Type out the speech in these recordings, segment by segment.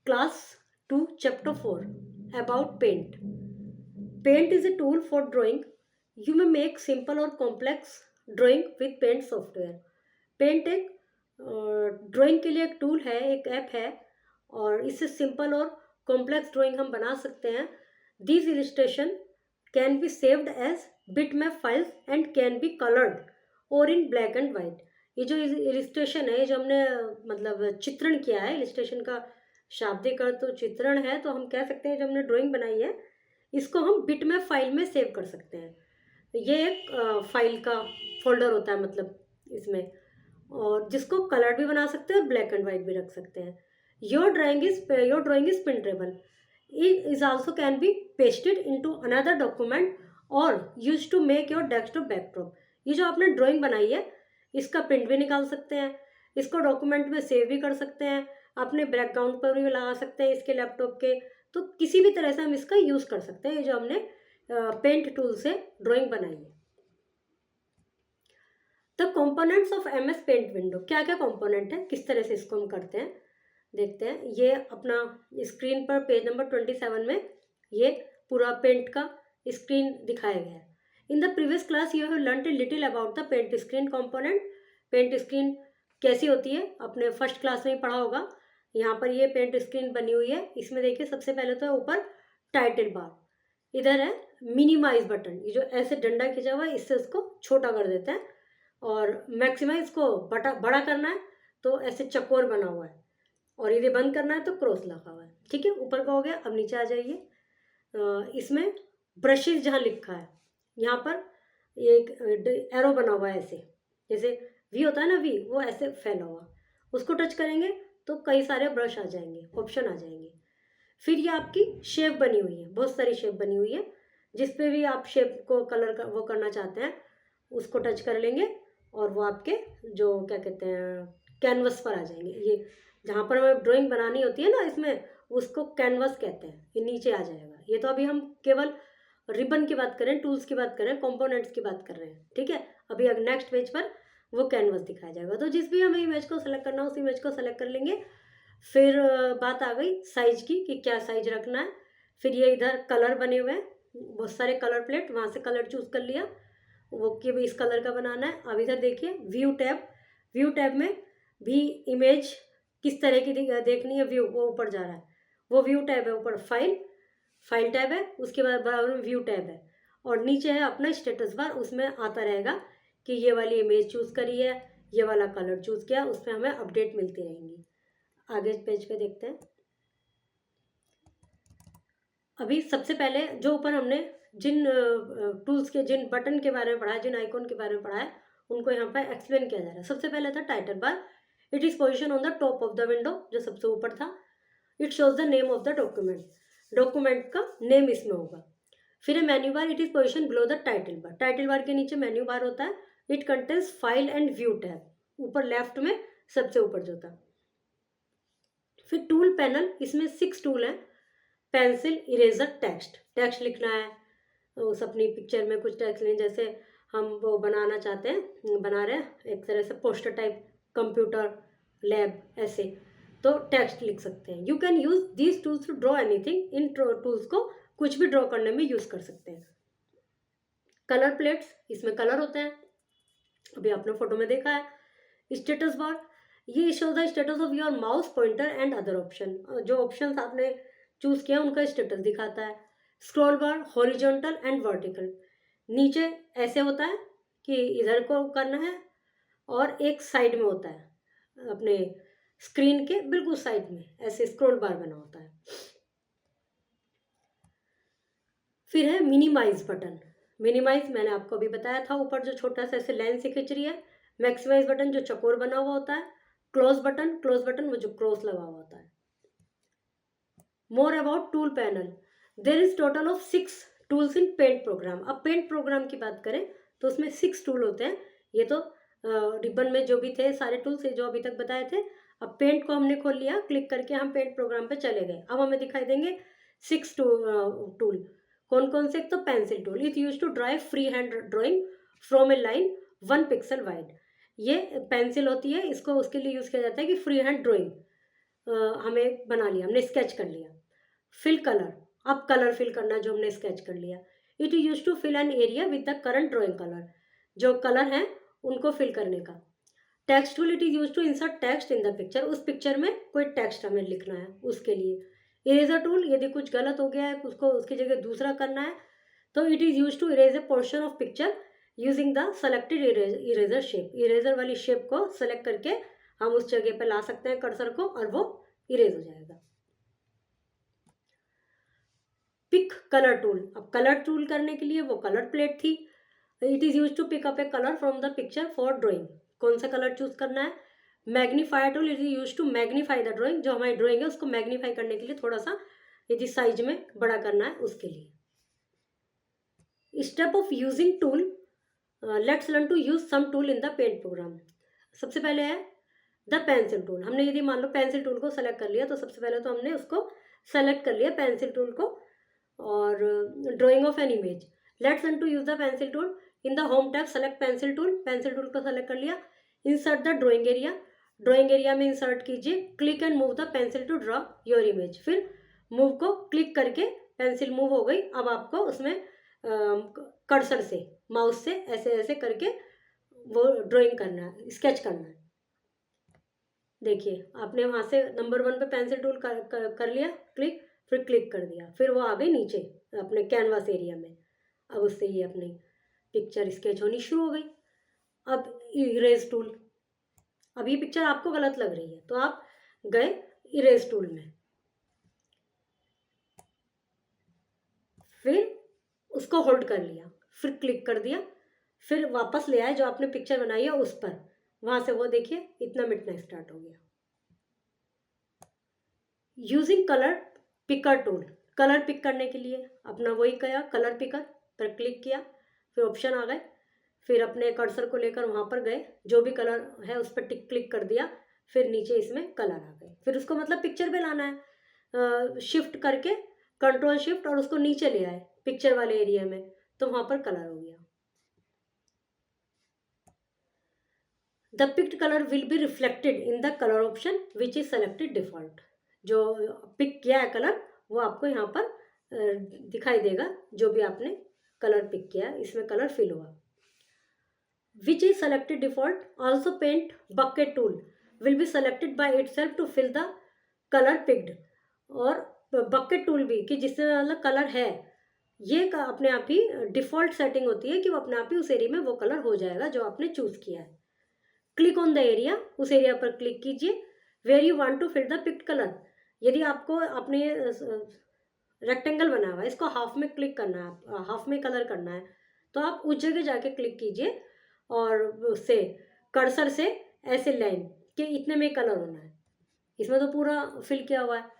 Class 2 Chapter 4 about paint. Paint is a tool for drawing. You may make simple or complex drawing with paint software. Paint एक drawing के लिए एक tool है, एक app है और इससे सिंपल और कॉम्प्लेक्स ड्राइंग हम बना सकते हैं. This illustration can be saved as bitmap files and can be coloured और इन ब्लैक एंड वाइट. ये जो इलिस्ट्रेशन है, जो हमने मतलब चित्रण किया है, इलिस्ट्रेशन का शाब्दिक अर्थ तो चित्रण है, तो हम कह सकते हैं जो हमने ड्राइंग बनाई है इसको हम बिटमैप फाइल में सेव कर सकते हैं. ये एक फाइल का फोल्डर होता है मतलब इसमें, और जिसको कलर भी बना सकते हैं और ब्लैक एंड वाइट भी रख सकते हैं. Your drawing is printable. It is also can be pasted into another document और use to make your desktop backdrop. ये जो आपने ड्राइंग बनाई है इसका प्रिंट भी निकाल सकते हैं, इसको डॉक्यूमेंट में सेव भी कर सकते हैं, अपने बैकग्राउंड पर भी लगा सकते हैं इसके लैपटॉप के. तो किसी भी तरह से हम इसका यूज़ कर सकते हैं. ये जो हमने पेंट टूल से ड्राइंग बनाई है. The components of MS paint window. क्या क्या कंपोनेंट है, किस तरह से इसको हम करते हैं देखते हैं. ये अपना स्क्रीन पर पेज नंबर 27 में ये पूरा पेंट का स्क्रीन दिखाया गया है. In the previous class you have learned a little about the paint screen component. Paint screen कैसी होती है अपने फर्स्ट क्लास में ही पढ़ा होगा. यहाँ पर ये पेंट स्क्रीन बनी हुई है. इसमें देखिए सबसे पहले तो ऊपर टाइटल बार, इधर है मिनिमाइज बटन. ये जो ऐसे डंडा खींचा हुआ है इससे उसको छोटा कर देते हैं, और मैक्सिमाइज को बड़ा करना है तो ऐसे चकोर बना हुआ है, और यदि बंद करना है तो क्रॉस लगा हुआ है. ठीक है, ऊपर का हो गया. अब नीचे आ जाइए. इसमें ब्रशेज जहाँ लिखा है यहाँ पर एक एरो बना हुआ है, ऐसे जैसे वी होता है ना, वी वो ऐसे फैला हुआ, उसको टच करेंगे तो कई सारे ब्रश आ जाएंगे, ऑप्शन आ जाएंगे. फिर ये आपकी शेप बनी हुई है, बहुत सारी शेप बनी हुई है. जिस पे भी आप शेप को कलर का वो करना चाहते हैं उसको टच कर लेंगे और वो आपके जो क्या कहते हैं कैनवस पर आ जाएंगे. ये जहाँ पर हमें ड्राइंग बनानी होती है ना, इसमें उसको कैनवस कहते हैं. ये नीचे आ जाएगा. ये तो अभी हम केवल रिबन की बात करें, टूल्स की बात करें, कंपोनेंट्स की बात कर रहे हैं. ठीक है, अभी नेक्स्ट पेज पर वो कैनवस दिखाया जाएगा. तो जिस भी हमें इमेज को सेलेक्ट करना हो उस इमेज को सेलेक्ट कर लेंगे. फिर बात आ गई साइज की कि क्या साइज रखना है. फिर ये इधर कलर बने हुए हैं, बहुत सारे कलर प्लेट, वहाँ से कलर चूज कर लिया वो कि भाई इस कलर का बनाना है. अब इधर देखिए व्यू टैब. व्यू टैब में भी इमेज किस तरह की देखनी है, व्यू वो ऊपर जा रहा है, वो व्यू टैब है. ऊपर फाइल टैब है, उसके बाद बराबर में व्यू टैब है, और नीचे है अपना स्टेटस बार. उसमें आता रहेगा कि ये वाली इमेज चूज़ करी है, ये वाला कलर चूज़ किया, उसमें हमें अपडेट मिलती रहेंगी. आगे पेज पे देखते हैं. अभी सबसे पहले जो ऊपर हमने जिन टूल्स के, जिन बटन के बारे में पढ़ा है, जिन आइकॉन के बारे में पढ़ा है, उनको यहाँ पर एक्सप्लेन किया जा रहा है. सबसे पहले था title bar. It is position on the top of the window, जो सबसे ऊपर था. It shows the name of the document. Document का नेम इसमें होगा. फिर है menu bar. It is position below the title bar. Title bar के नीचे मेन्यू बार होता है. It contains file and view tab, ऊपर लेफ्ट में सबसे ऊपर जो था. फिर टूल पैनल, इसमें 6 टूल हैं. पेंसिल, इरेजर, टेक्स्ट लिखना है, उस अपनी पिक्चर में कुछ टेक्स्ट लें, जैसे हम वो बनाना चाहते हैं, बना रहे हैं एक तरह से पोस्टर टाइप, कंप्यूटर लैब ऐसे, तो टेक्स्ट लिख सकते हैं. You can use these tools to draw anything. इन टूल्स को कुछ भी ड्रॉ करने में यूज कर सकते हैं. कलर प्लेट्स, इसमें कलर होते हैं, अभी आपने फोटो में देखा है. स्टेटस बार, ये show the status of your mouse pointer and other option. जो ऑप्शन आपने चूज किया उनका स्टेटस दिखाता है. Scroll bar, horizontal and vertical. नीचे ऐसे होता है कि इधर को करना है, और एक साइड में होता है अपने स्क्रीन के बिल्कुल साइड में ऐसे स्क्रॉल बार बना होता है. फिर है मिनिमाइज बटन. मिनिमाइज मैंने आपको अभी बताया था, ऊपर जो छोटा सा ऐसे लाइन से खींच रही है. मैक्सिमाइज बटन जो चकोर बना हुआ होता है. क्लोज बटन वो जो क्रॉस लगा हुआ होता है. More about tool panel. There is total of 6 tools in paint program. अब पेंट प्रोग्राम की बात करें तो उसमें 6 टूल होते हैं. ये तो रिबन में जो भी थे सारे टूल्स जो अभी तक बताए थे. अब पेंट को हमने खोल लिया, क्लिक करके हम पेंट प्रोग्राम पे चले गए. अब हमें दिखाई देंगे 6 टूल. कौन कौन से? एक तो pencil tool. It use to drive free hand drawing from a line 1 pixel wide. ये पेंसिल होती है, इसको उसके लिए यूज किया जाता है कि फ्री हैंड ड्राइंग हमें बना लिया, हमने स्केच कर लिया। फिल कलर, अब कलर फिल करना है जो हमने स्केच कर लिया। It is use to fill an area with the current drawing colour, जो कलर हैं उनको फिल करने का। Text tool, it is use to insert text in the picture, उस पिक्चर में कोई टेक्स्ट हमें लिखना है उसके लिए। इरेजर टूल, यदि कुछ गलत हो गया है उसको उसकी जगह दूसरा करना है तो it is use to erase a portion of picture using the selected eraser shape, eraser वाली शेप को सेलेक्ट करके हम उस जगह पे ला सकते हैं कर्सर को और वो इरेज हो जाएगा। पिक कलर टूल, अब कलर टूल करने के लिए वो कलर प्लेट थी। It is use to pick up a colour from the picture for drawing, कौन सा कलर चूज करना है। Magnifier tool, it is use to magnify the drawing, जो हमारी ड्राइंग है उसको मैग्नीफाई करने के लिए थोड़ा सा यदि साइज में बड़ा करना है उसके लिए। Step of using tool, let's learn to use some tool in the paint program. सबसे पहले है द पेंसिल टूल, हमने यदि मान लो पेंसिल टूल को सेलेक्ट कर लिया तो सबसे पहले तो हमने उसको सेलेक्ट कर लिया पेंसिल टूल को, और drawing of an image. Let's learn to use the pencil tool, in the home tab select pencil tool, pencil tool को सेलेक्ट कर लिया। Insert the drawing area, drawing area में इंसर्ट कीजिए, click and move the pencil to draw your image, फिर move को click करके pencil move हो गई। अब आपको उसमें कर्सर से माउस से ऐसे ऐसे करके वो ड्राइंग करना है, स्केच करना है। देखिए आपने वहाँ से नंबर 1 पे पेंसिल टूल कर लिया क्लिक, फिर क्लिक कर दिया, फिर वो आ गई नीचे अपने कैनवास एरिया में। अब उससे ये अपनी पिक्चर स्केच होनी शुरू हो गई। अब इरेज टूल, अब ये पिक्चर आपको गलत लग रही है तो आप गए इरेज टूल में, फिर उसको होल्ड कर लिया, फिर क्लिक कर दिया, फिर वापस ले आए जो आपने पिक्चर बनाई है उस पर, वहां से वो देखिए इतना मिटना स्टार्ट हो गया। Using colour picker tool, colour pick करने के लिए अपना वही किया, कलर पिकर पर क्लिक किया, फिर ऑप्शन आ गए, फिर अपने कर्सर को लेकर वहां पर गए, जो भी कलर है उस पर टिक क्लिक कर दिया, फिर नीचे इसमें कलर आ गए, फिर उसको मतलब पिक्चर पे लाना है, शिफ्ट करके कंट्रोल शिफ्ट और उसको नीचे ले आए पिक्चर वाले एरिया में, तो वहां पर कलर हो गया। The picked colour will be reflected in the colour option which is selected default, जो पिक किया है कलर वो आपको यहाँ पर दिखाई देगा, जो भी आपने कलर पिक किया इसमें कलर फिल हुआ। Which is selected default, also paint bucket tool will be selected by itself to fill the colour picked, और बकेट टूल भी कि जिसमें मतलब कलर है ये अपने आप ही डिफॉल्ट सेटिंग होती है कि वो अपने आप ही उस एरिया में वो कलर हो जाएगा जो आपने चूज किया है। क्लिक ऑन द एरिया, उस एरिया पर क्लिक कीजिए where you want to fill the picked colour, यदि आपको अपने रेक्टेंगल बना हुआ है इसको हाफ में क्लिक करना है, हाफ में कलर करना है, तो आप उस जगह जाके क्लिक कीजिए और उससे कर्सर से ऐसे लाइन कि इतने में कलर होना है, इसमें तो पूरा फिल किया हुआ है।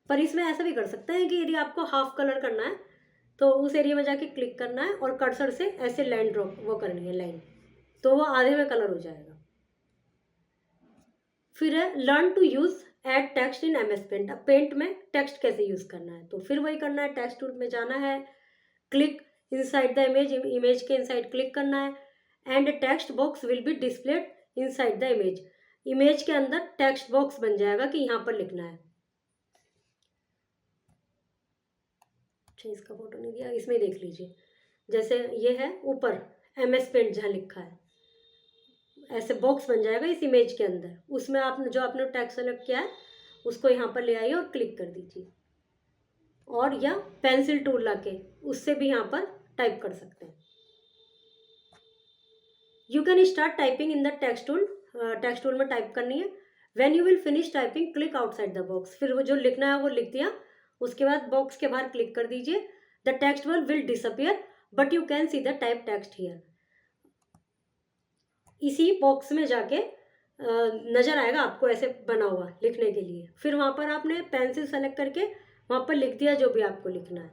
पर इसमें ऐसा भी कर सकते हैं कि यदि आपको हाफ कलर करना है तो उस एरिया में जाके क्लिक करना है और कर्सर से ऐसे लाइन ड्रॉ वो करनी है लाइन, तो वो आधे में कलर हो जाएगा। फिर है learn to use add text in MS paint, अब पेंट में टेक्स्ट कैसे यूज करना है, तो फिर वही करना है, टेक्स्ट टूल में जाना है, click inside the image, image के इनसाइड क्लिक करना है, and text box will be displayed inside the image, image के अंदर टेक्स्ट बॉक्स बन जाएगा कि यहाँ पर लिखना है। अच्छा इसका फोटो नहीं दिया, इसमें देख लीजिए, जैसे ये है ऊपर एमएस पेंट जहाँ लिखा है ऐसे बॉक्स बन जाएगा इस इमेज के अंदर, उसमें आपने जो आपने टेक्स्ट सेलेक्ट किया है उसको यहाँ पर ले आइए और क्लिक कर दीजिए, और या पेंसिल टूल लाके उससे भी यहाँ पर टाइप कर सकते हैं। You can start typing in the text tool, text tool में टाइप करनी है। When you will finish typing click outside the box, फिर वो जो लिखना है वो लिख दिया, उसके बाद बॉक्स के बाहर क्लिक कर दीजिए, the text were will disappear but you can see the type text here, इसी बॉक्स में जाके नजर आएगा आपको ऐसे बना हुआ लिखने के लिए, फिर वहाँ पर आपने पेंसिल सेलेक्ट करके वहाँ पर लिख दिया जो भी आपको लिखना है,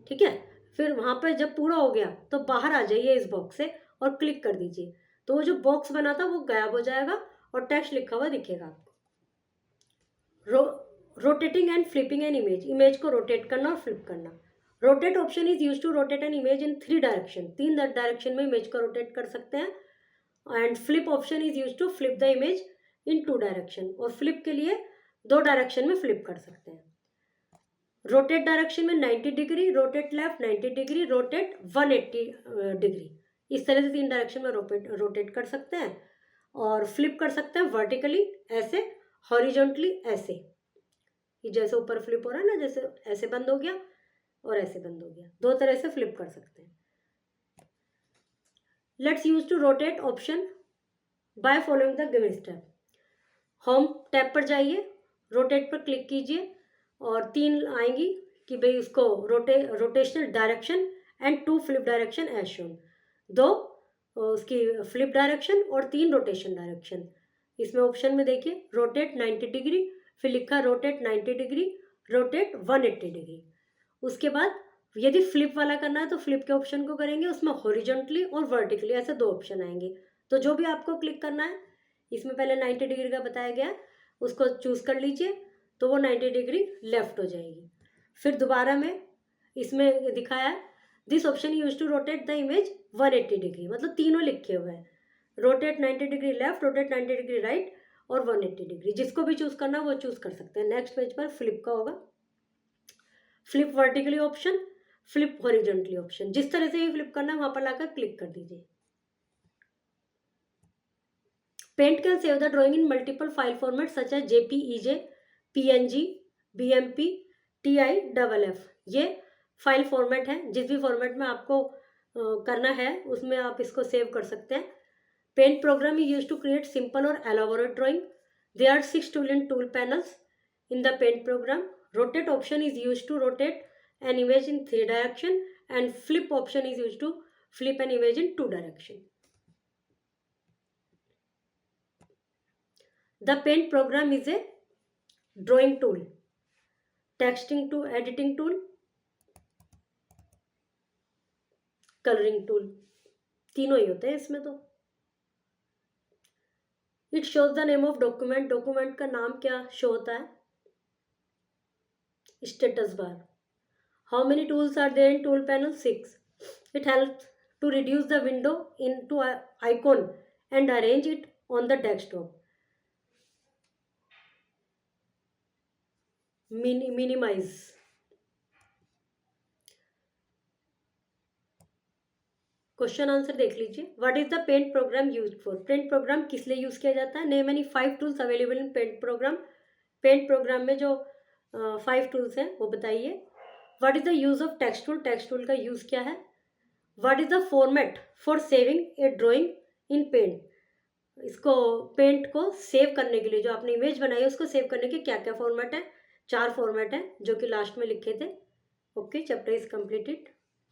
ठीक है। फिर वहाँ पर जब पूरा हो गया तो बाहर आ जाइए इस बॉक्स से और क्लिक कर दीजिए, तो वो जो बॉक्स बना था वो गायब हो जाएगा और टेक्स्ट लिखा हुआ दिखेगा आपको। Rotating and flipping an image, image को रोटेट करना और फ्लिप करना। Rotate option is use to rotate an image in 3 direction, 3 direction में इमेज को रोटेट कर सकते हैं, and flip option is use to flip the image in 2 direction, और फ्लिप के लिए 2 डायरेक्शन में फ्लिप कर सकते हैं। रोटेट डायरेक्शन में 90 degree, rotate left 90 degree, rotate 180 degree, इस तरह से 3 डायरेक्शन में रोटेट कर सकते हैं। और फ्लिप कर सकते हैं वर्टिकली ऐसे, हॉरिजॉन्टली ऐसे, ये जैसे ऊपर फ्लिप हो रहा है ना, जैसे ऐसे बंद हो गया और ऐसे बंद हो गया, 2 तरह से फ्लिप कर सकते हैं। Let's use to rotate option by following the given step. Home tab पर जाइए, रोटेट पर क्लिक कीजिए और 3 आएंगी कि भाई उसको rotational direction and 2 flip direction as shown, 2 उसकी फ्लिप डायरेक्शन और 3 रोटेशन डायरेक्शन। इसमें ऑप्शन में देखिए रोटेट 90 डिग्री, फिर लिखा रोटेट 90 डिग्री, रोटेट 180 डिग्री। उसके बाद यदि फ्लिप वाला करना है तो फ्लिप के ऑप्शन को करेंगे, उसमें हॉरिजॉन्टली और वर्टिकली ऐसे 2 ऑप्शन आएंगे। तो जो भी आपको क्लिक करना है, इसमें पहले 90 डिग्री का बताया गया है, उसको चूज़ कर लीजिए तो वो 90 डिग्री लेफ्ट हो जाएगी। फिर दोबारा में इसमें दिखाया है this option use to rotate the image 180 degree, मतलब तीनों लिखे हुए हैं, rotate 90 degree left, rotate 90 degree right और 180 डिग्री। जिसको भी चूज़ करना वो चूज़ कर सकते हैं। नेक्स्ट पेज पर फ्लिप का होगा, flip vertically option, flip horizontally option, जिस तरह से भी फ्लिप करना है वहां पर लाकर क्लिक कर दीजिए। Paint can save the drawing in multiple file format such as JPEG, PNG, BMP, TIFF। ये फाइल फॉर्मेट है, जिस भी फॉर्मेट में आपको करना है उसमें आप इसको सेव कर सकते हैं। Paint program is use to create simple और elaborate drawing. There are 6 tool panels in the paint program. Rotate option is used to rotate an image in 3 direction and flip option is used to flip an image in 2 direction. The paint program is a drawing tool, texting to editing tool, coloring tool, तीनों ही होते हैं इसमें। तो it shows the name of document, document का नाम क्या show होता है, status bar. How many tools are there in tool panel? 6। It helps to reduce the window into icon and arrange it on the desktop. Minimize. Question answer देख लीजिए। What is the paint program used for? Paint program किस लिए use किया जाता है? Name any 5 tools available in paint programme. Paint program में जो 5 tools हैं वो बताइए। What is the use of text tool? Text tool का यूज क्या है? What is the format for saving a drawing in paint? इसको पेंट को सेव करने के लिए, जो आपने इमेज बनाई है उसको सेव करने के क्या क्या फॉर्मेट है? 4 फॉर्मेट है जो कि लास्ट में लिखे थे। Okay, chapter is completed.